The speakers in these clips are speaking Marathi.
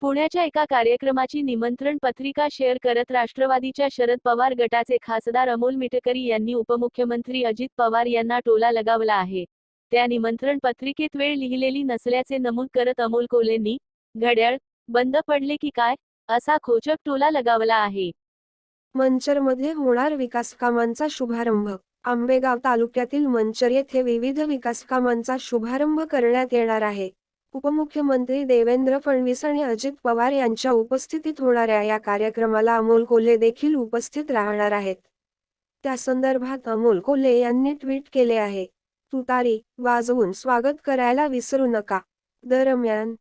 पुण्याच्या एका कार्यक्रमाची निमंत्रण पत्रिका शेअर करत राष्ट्रवादीच्या शरद पवार गटाचे खासदार अमोल मिटकरी यांनी उपमुख्यमंत्री अजित पवार यांना टोला लगावला आहे। त्या निमंत्रण पत्रिकेत वेळ लिहिलेली नसल्याचे नमूद करत अमोल कोल्हेंनी घड्याळ बंद पडले की काय असा खोचक टोला लगावला आहे। मंचरमध्ये होणार विकासकामांचा शुभारंभ। आंबेगाव तालुक्यातील मंचर येथे विविध विकासकामांचा शुभारंभ करण्यात येणार आहे। उपमुख्यमंत्री देवेंद्र फडणवीस आणि अजित पवार यांच्या उपस्थितीत होणाऱ्या या कार्यक्रमाला अमोल कोल्हे देखील उपस्थित राहणार आहेत। त्या संदर्भात अमोल कोल्हे यांनी ट्विट केले आहे, तुतारी वाजवून स्वागत करायला विसरू नका। दरम्यान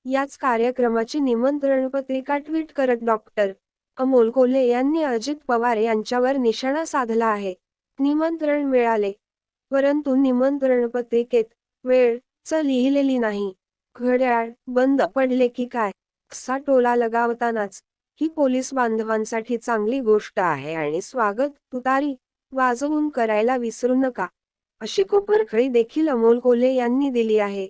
याच कार्यक्रमाची निमंत्रण पत्रिका ट्विट करत डॉक्टर अमोल कोल्हे यांनी अजित पवार यांच्यावर निशाणा साधला आहे। निमंत्रण मिळाले, परंतु निमंत्रण पत्रिकेत वेळ लिहिलेली नाही। घड्याळ बंद पडले की काय असा टोला लगावतानाच ही पोलीस बांधवांसाठी चांगली गोष्ट आहे आणि स्वागत तुतारी वाजवून करायला विसरू नका अशी कोपरखळी देखील अमोल कोल्हे यांनी दिली आहे।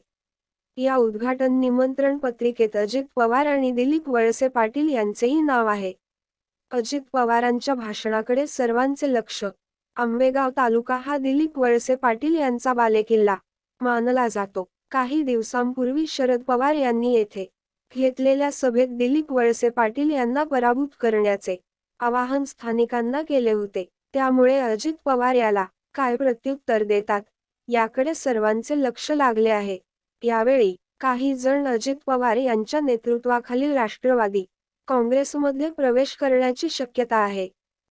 या उद्घाटन निमंत्रण पत्रिकेत अजित पवार आणि दिलीप वळसे पाटील यांचेही नाव आहे। अजित पवारांच्या भाषणाकडे सर्वांचे लक्ष। आंबेगाव तालुका हा दिलीप वळसे पाटील यांचा बालेकिल्ला मानला जातो। काही दिवसांपूर्वी शरद पवार यांनी येथे घेतलेल्या सभेत दिलीप वळसे पाटील यांना पराभूत करण्याचे आवाहन स्थानिकांना केले होते। त्यामुळे अजित पवार याला काय प्रत्युत्तर देतात याकडे सर्वांचे लक्ष लागले आहे। यावेळी काही जण अजित पवार यांच्या नेतृत्वाखालील राष्ट्रवादी काँग्रेसमध्ये प्रवेश करण्याची शक्यता आहे।